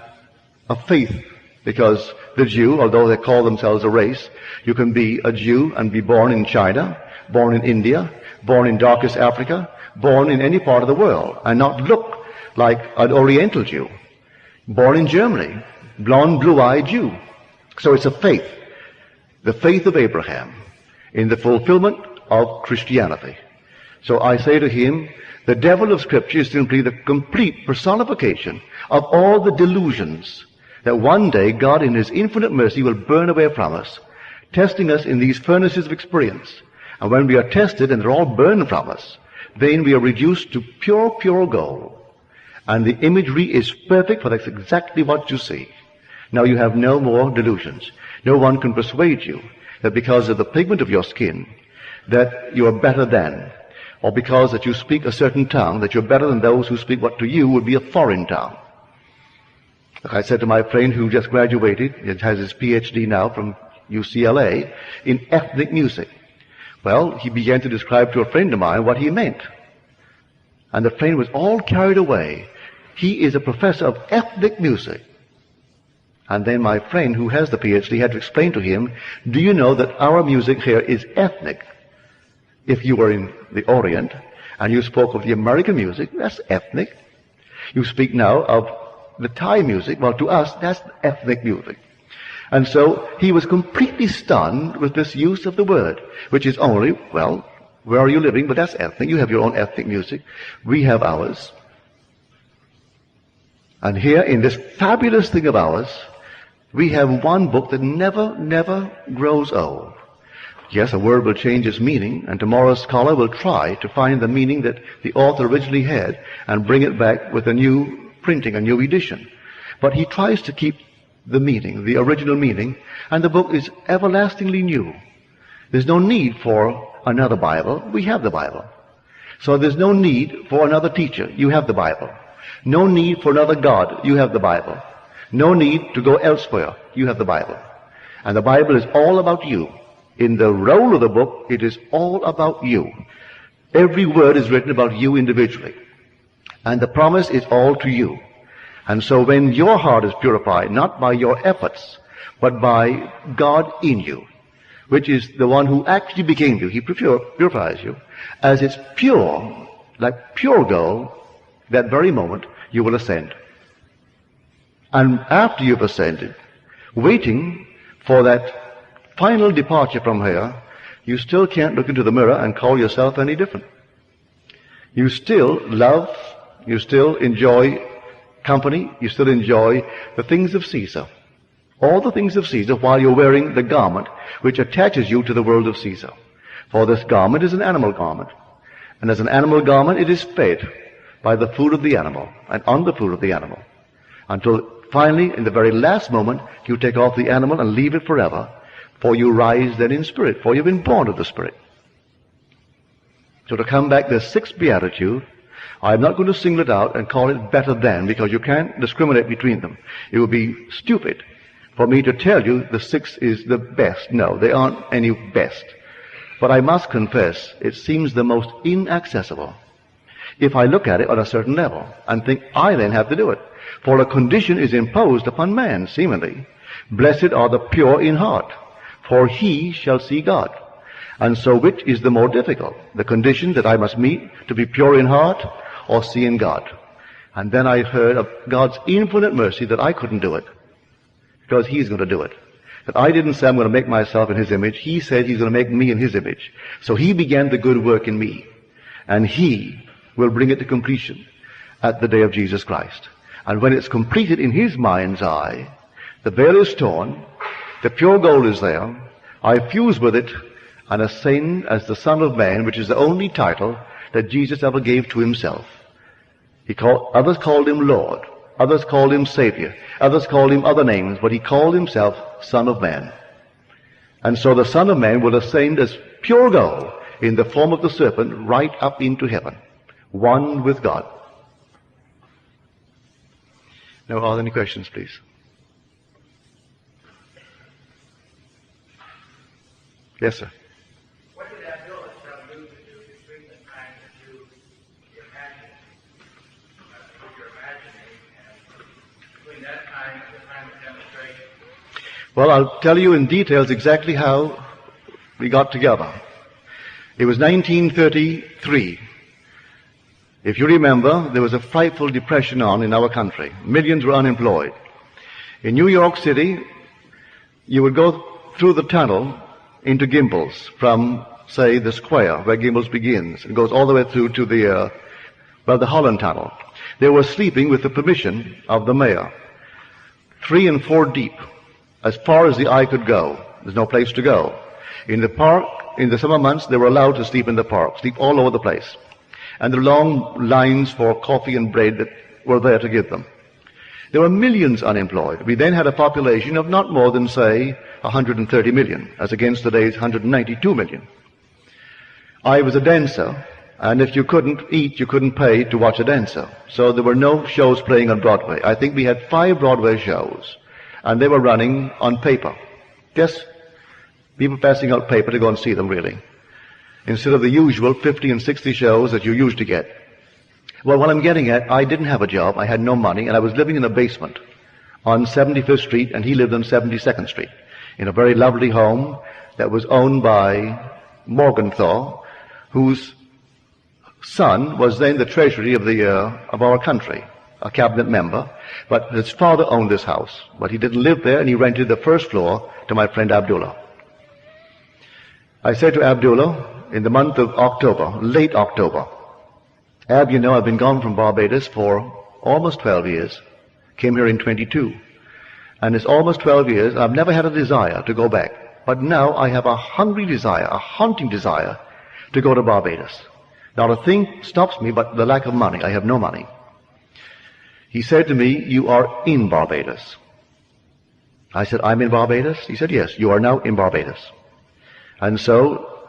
a faith? Because the Jew, although they call themselves a race, you can be a Jew and be born in China, born in India, born in darkest Africa, born in any part of the world, and not look like an Oriental Jew. Born in Germany, blonde, blue-eyed Jew. So it's a faith, the faith of Abraham, in the fulfillment of Christianity. So I say to him, the devil of Scripture is simply the complete personification of all the delusions that one day God in his infinite mercy will burn away from us, testing us in these furnaces of experience. And when we are tested and they're all burned from us, then we are reduced to pure, pure gold. And the imagery is perfect, for that's exactly what you see. Now you have no more delusions. No one can persuade you that because of the pigment of your skin that you are better than, or because that you speak a certain tongue that you're better than those who speak what to you would be a foreign tongue. Like I said to my friend who just graduated, he has his PhD now from UCLA, in ethnic music. Well, he began to describe to a friend of mine what he meant. And the friend was all carried away. He is a professor of ethnic music. And then my friend who has the PhD had to explain to him, do you know that our music here is ethnic? If you were in the Orient and you spoke of the American music, that's ethnic. You speak now of the Thai music, well, to us, that's ethnic music. And so he was completely stunned with this use of the word, which is only, well, where are you living? But that's ethnic. You have your own ethnic music. We have ours. And here in this fabulous thing of ours, we have one book that never grows old. Yes, a word will change its meaning, and tomorrow's scholar will try to find the meaning that the author originally had and bring it back with a new printing, a new edition. But he tries to keep the meaning, the original meaning, and the book is everlastingly new. There's no need for another Bible. We have the Bible. So there's no need for another teacher. You have the Bible. No need for another God. You have the Bible. No need to go elsewhere. You have the Bible. And the Bible is all about you. In the role of the book, it is all about you. Every word is written about you individually. And the promise is all to you. And so when your heart is purified, not by your efforts, but by God in you, which is the one who actually became you, he purifies you, as it's pure, like pure gold, that very moment you will ascend. And after you've ascended, waiting for that final departure from here, you still can't look into the mirror and call yourself any different. You still love, you still enjoy company, you still enjoy the things of Caesar. All the things of Caesar while you're wearing the garment which attaches you to the world of Caesar. For this garment is an animal garment. And as an animal garment, it is fed by the food of the animal and on the food of the animal. Until finally, in the very last moment, you take off the animal and leave it forever. For you rise then in spirit, for you've been born of the Spirit. So to come back, the sixth beatitude I'm not going to single it out and call it better than, because you can't discriminate between them. It would be stupid for me to tell you the 6 is the best. No, they aren't any best. But I must confess, it seems the most inaccessible if I look at it on a certain level and think I then have to do it. For a condition is imposed upon man, seemingly. Blessed are the pure in heart, for he shall see God. And so which is the more difficult? The condition that I must meet to be pure in heart, or seeing God? And then I heard of God's infinite mercy that I couldn't do it, because he's going to do it. That I didn't say I'm going to make myself in his image. He said he's going to make me in his image. So he began the good work in me, and he will bring it to completion at the day of Jesus Christ. And when it's completed in his mind's eye, the veil is torn, the pure gold is there, I fuse with it and ascend as the Son of Man, which is the only title that Jesus ever gave to himself. Others called him Lord, others called him Savior, others called him other names, but he called himself Son of Man. And so the Son of Man will ascend as pure gold in the form of the serpent right up into heaven, one with God. Now, are there any questions, please? Yes, sir. What did that bill itself do to you between the time that you imagined, you're imagining, and between that time and the time of demonstration? Well, I'll tell you in details exactly how we got together. It was 1933. If you remember, there was a frightful depression on in our country. Millions were unemployed. In New York City, you would go through the tunnel into Gimbels from, say, the square where Gimbels begins. It goes all the way through to the Holland Tunnel. They were sleeping with the permission of the mayor, 3 and 4 deep, as far as the eye could go. There's no place to go. In the park, in the summer months, they were allowed to sleep in the park, sleep all over the place. And the long lines for coffee and bread that were there to give them. There were millions unemployed. We then had a population of not more than, say, 130 million, as against today's 192 million. I was a dancer, and if you couldn't eat, you couldn't pay to watch a dancer. So there were no shows playing on Broadway. I think we had 5 Broadway shows, and they were running on paper. Just people passing out paper to go and see them, really, instead of the usual 50 and 60 shows that you used to get. Well, what I'm getting at, I didn't have a job, I had no money, and I was living in a basement on 75th Street, and he lived on 72nd Street, in a very lovely home that was owned by Morgenthau, whose son was then the treasury of our country, a cabinet member, but his father owned this house, but he didn't live there, and he rented the first floor to my friend Abdullah. I said to Abdullah in the month of October, late October, Ab, you know, I've been gone from Barbados for almost 12 years. Came here in 22. And it's almost 12 years. I've never had a desire to go back. But now I have a hungry desire, a haunting desire to go to Barbados. Not a thing stops me but the lack of money. I have no money. He said to me, you are in Barbados. I said, I'm in Barbados? He said, yes, you are now in Barbados. And so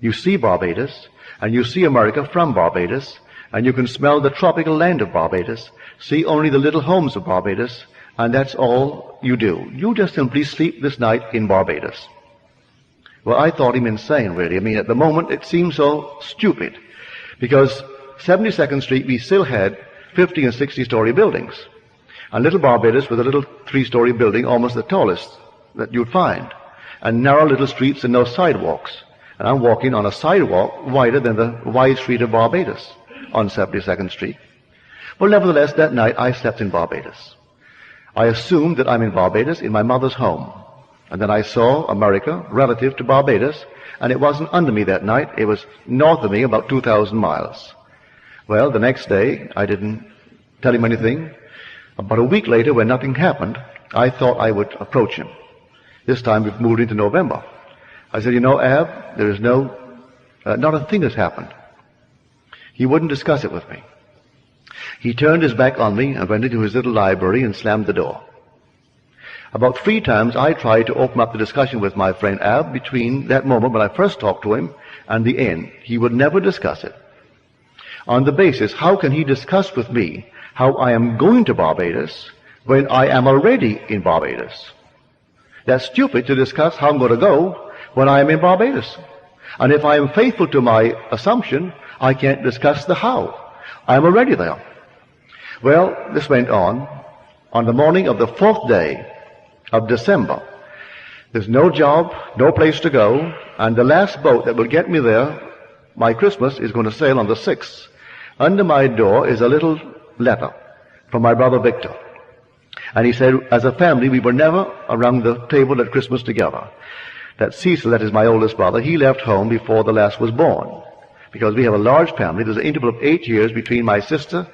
you see Barbados, and you see America from Barbados, and you can smell the tropical land of Barbados, see only the little homes of Barbados, and that's all you do. You just simply sleep this night in Barbados. Well, I thought him insane, really. I mean, at the moment, it seemed so stupid, because 72nd Street, we still had 50 and 60-story buildings. And little Barbados was a little 3-story building, almost the tallest that you'd find, and narrow little streets and no sidewalks. And I'm walking on a sidewalk wider than the wide street of Barbados on 72nd Street. Well, nevertheless, that night I slept in Barbados. I assumed that I'm in Barbados, in my mother's home. And then I saw America relative to Barbados, and it wasn't under me that night. It was north of me, about 2,000 miles. Well, the next day, I didn't tell him anything. About a week later, when nothing happened, I thought I would approach him. This time we've moved into November. I said, you know, Ab, there is not a thing has happened. He wouldn't discuss it with me. He turned his back on me and went into his little library and slammed the door. About 3 times I tried to open up the discussion with my friend Ab between that moment when I first talked to him and the end. He would never discuss it. on the basis, how can he discuss with me how I am going to Barbados when I am already in Barbados? That's stupid to discuss how I'm going to go when I am in Barbados. And if I am faithful to my assumption, I can't discuss the how. I'm already there. Well, this went on. On the morning of the 4th day of December, there's no job, no place to go, and the last boat that will get me there, my Christmas, is going to sail on the 6th. Under my door is a little letter from my brother Victor. And he said, as a family, we were never around the table at Christmas together. That Cecil, that is my oldest brother, he left home before the last was born. Because we have a large family. There's an interval of 8 years between my sister,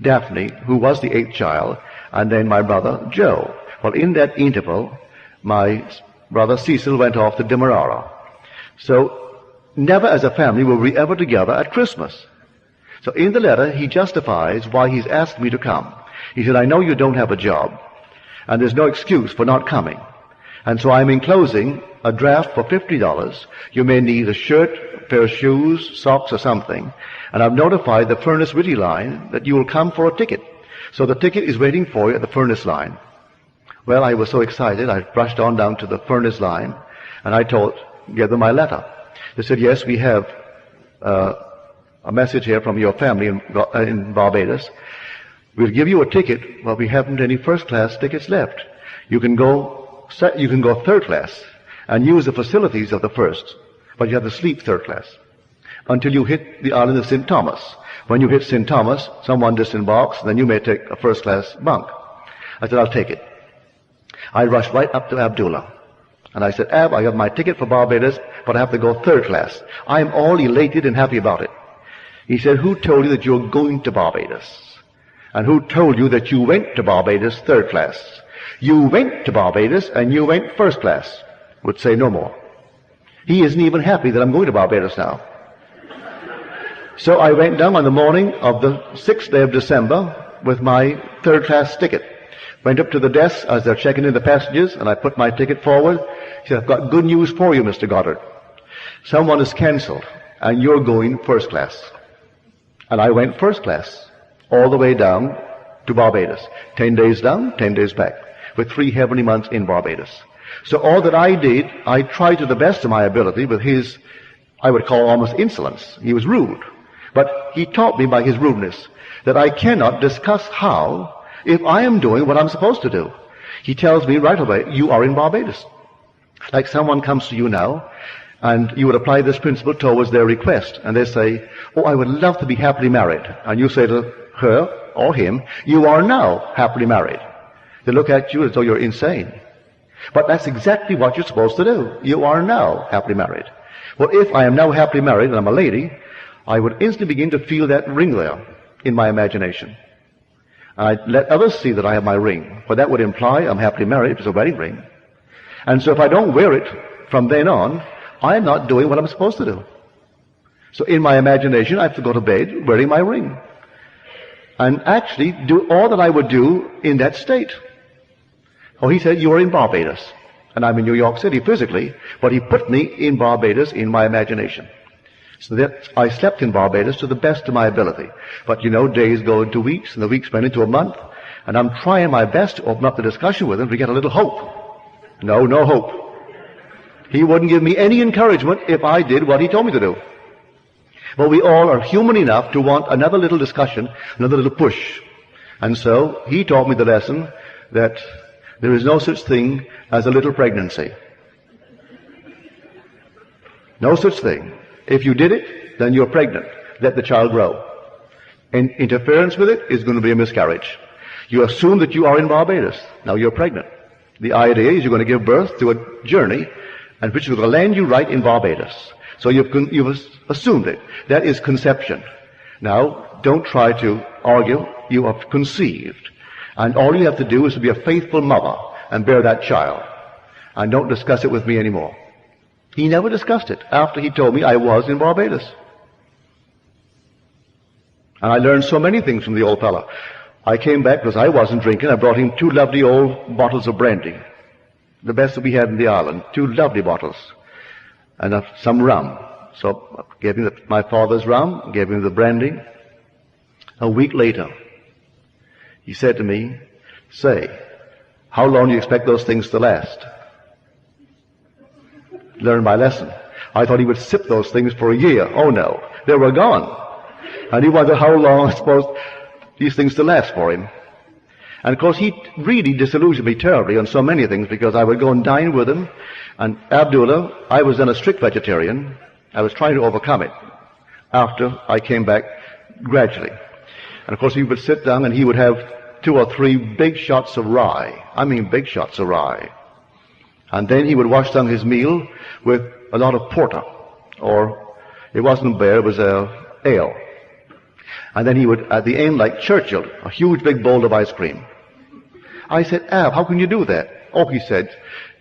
Daphne, who was the 8th child, and then my brother, Joe. Well, in that interval, my brother Cecil went off to Demerara. So, never as a family were we ever together at Christmas. So in the letter, he justifies why he's asked me to come. He said, I know you don't have a job, and there's no excuse for not coming. And so I'm enclosing a draft for $50. You may need a shirt, a pair of shoes, socks, or something. And I've notified the Furnace Whitty line that you will come for a ticket. So the ticket is waiting for you at the Furnace line. Well, I was so excited, I rushed on down to the Furnace line, and I gave them my letter. They said, yes, we have a message here from your family in Barbados. We'll give you a ticket, but we haven't any first-class tickets left. You can go third class and use the facilities of the first, but you have to sleep third class until you hit the island of St. Thomas. When you hit St. Thomas, someone disembarks, then you may take a first-class bunk. I said, I'll take it. I rushed right up to Abdullah. And I said, Ab, I have my ticket for Barbados, but I have to go third class. I'm all elated and happy about it. He said, who told you that you're going to Barbados? And who told you that you went to Barbados third class? You went to Barbados and you went first class. Would say no more. He isn't even happy that I'm going to Barbados now. So I went down on the morning of the 6th day of December with my third class ticket. Went up to the desk as they're checking in the passengers, and I put my ticket forward. He said, I've got good news for you, Mr. Goddard. Someone is cancelled, and you're going first class. And I went first class, all the way down to Barbados. 10 days down, 10 days back, with 3 heavenly months in Barbados. So all that I did, I tried to the best of my ability with his, I would call almost insolence. He was rude. But he taught me by his rudeness that I cannot discuss how if I am doing what I'm supposed to do. He tells me right away, you are in Barbados. Like someone comes to you now, and you would apply this principle towards their request, and they say, oh, I would love to be happily married. And you say to her or him, you are now happily married. They look at you as though you're insane. But that's exactly what you're supposed to do. You are now happily married. Well, if I am now happily married and I'm a lady, I would instantly begin to feel that ring there in my imagination. And I let others see that I have my ring, for that would imply I'm happily married. It's a wedding ring. And so if I don't wear it from then on, I'm not doing what I'm supposed to do. So in my imagination, I have to go to bed wearing my ring. And actually do all that I would do in that state. Oh, he said, you are in Barbados. And I'm in New York City physically, but he put me in Barbados in my imagination. So that I slept in Barbados to the best of my ability. But you know, days go into weeks, and the weeks went into a month, and I'm trying my best to open up the discussion with him to get a little hope. No hope. He wouldn't give me any encouragement if I did what he told me to do. But we all are human enough to want another little discussion, another little push. And so he taught me the lesson that there is no such thing as a little pregnancy. No such thing. If you did it, then you're pregnant. Let the child grow. And interference with it is going to be a miscarriage. You assume that you are in Barbados. Now you're pregnant. The idea is you're going to give birth to a journey and which is going to land you right in Barbados. So you've assumed it. That is conception. Now, don't try to argue. You have conceived. And all you have to do is to be a faithful mother and bear that child. And don't discuss it with me anymore. He never discussed it after he told me I was in Barbados. And I learned so many things from the old fellow. I came back because I wasn't drinking. I brought him 2 lovely old bottles of brandy. The best that we had in the island. 2 lovely bottles. And some rum. So I gave him my father's rum, gave him the brandy, A week later, he said to me, "Say, how long do you expect those things to last?" Learned my lesson. I thought he would sip those things for a year. Oh no, they were gone. And he wondered how long I supposed these things to last for him. And of course he really disillusioned me terribly on so many things, because I would go and dine with him. And Abdullah, I was then a strict vegetarian. I was trying to overcome it after I came back gradually. And of course he would sit down and he would have 2 or 3 big shots of rye. I mean big shots of rye. And then he would wash down his meal with a lot of porter, or it wasn't beer, it was ale. And then he would, at the end, like Churchill, a huge big bowl of ice cream. I said, "Ab, how can you do that?" "Oh," he said,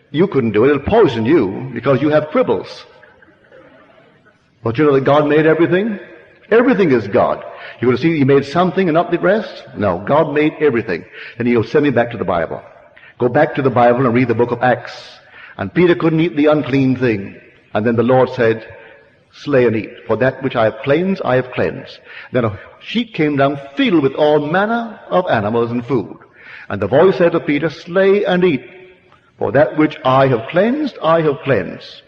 "you couldn't do it. It'll poison you because you have quibbles." But you know that God made everything? Everything is God. You going to see he made something and not the rest? No, God made everything. And he'll send me back to the Bible. Go back to the Bible and read the book of Acts. And Peter couldn't eat the unclean thing. And then the Lord said, "Slay and eat, for that which I have cleansed, I have cleansed." Then a sheet came down filled with all manner of animals and food. And the voice said to Peter, "Slay and eat, for that which I have cleansed, I have cleansed."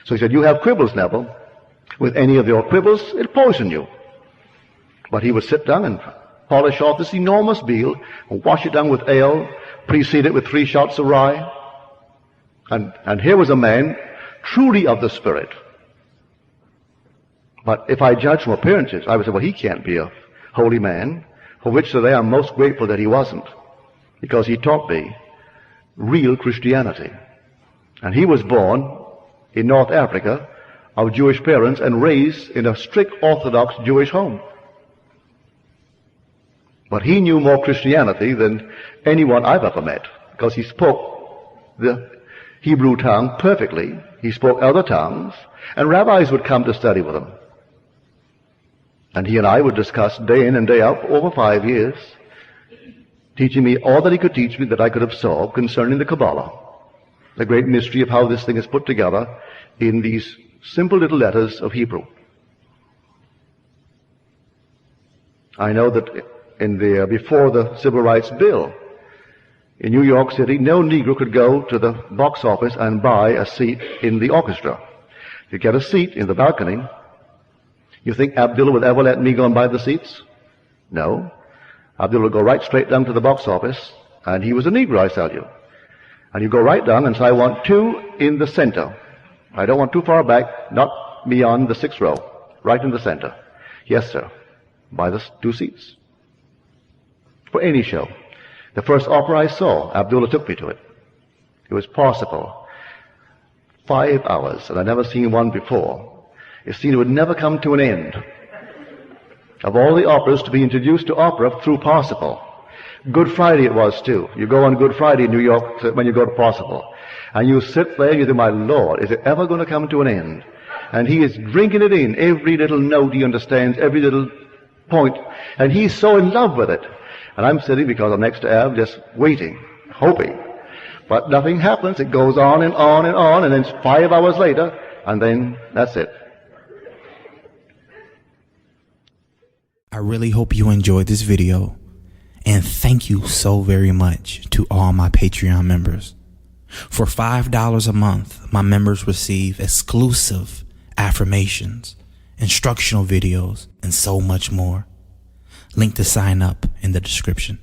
So he said, "You have quibbles, Neville. With any of your quibbles, it'll poison you." But he would sit down and polish off this enormous meal and wash it down with ale, precede it with 3 shots of rye. And here was a man truly of the Spirit. But if I judge from appearances, I would say, well, he can't be a holy man, for which today I'm most grateful that he wasn't, because he taught me real Christianity. And he was born in North Africa of Jewish parents and raised in a strict Orthodox Jewish home. But he knew more Christianity than anyone I've ever met, because he spoke the Hebrew tongue perfectly. He spoke other tongues, and rabbis would come to study with him. And he and I would discuss day in and day out for over 5 years, teaching me all that he could teach me that I could absorb concerning the Kabbalah, the great mystery of how this thing is put together in these simple little letters of Hebrew. I know that before the Civil Rights Bill, in New York City, no Negro could go to the box office and buy a seat in the orchestra. To get a seat in the balcony, you think Abdullah would ever let me go and buy the seats? No. Abdullah would go right straight down to the box office, and he was a Negro, I tell you. And you go right down and say, "I want 2 in the center. I don't want too far back, not beyond the 6th row, right in the center." "Yes, sir." Buy the 2 seats. For any show. The first opera I saw, Abdullah took me to it. It was Parsifal. 5 hours, and I'd never seen one before. It seemed it would never come to an end. Of all the operas to be introduced to opera through Parsifal. Good Friday it was too. You go on Good Friday in New York when you go to Parsifal. And you sit there and you think, "My Lord, is it ever going to come to an end?" And he is drinking it in. Every little note he understands, every little point. And he's so in love with it. And I'm sitting, because I'm next to Ab, just waiting, hoping. But nothing happens. It goes on and on and on, and then 5 hours later, and then that's it. I really hope you enjoyed this video, and thank you so very much to all my Patreon members. For $5 a month, my members receive exclusive affirmations, instructional videos, and so much more. Link to sign up in the description.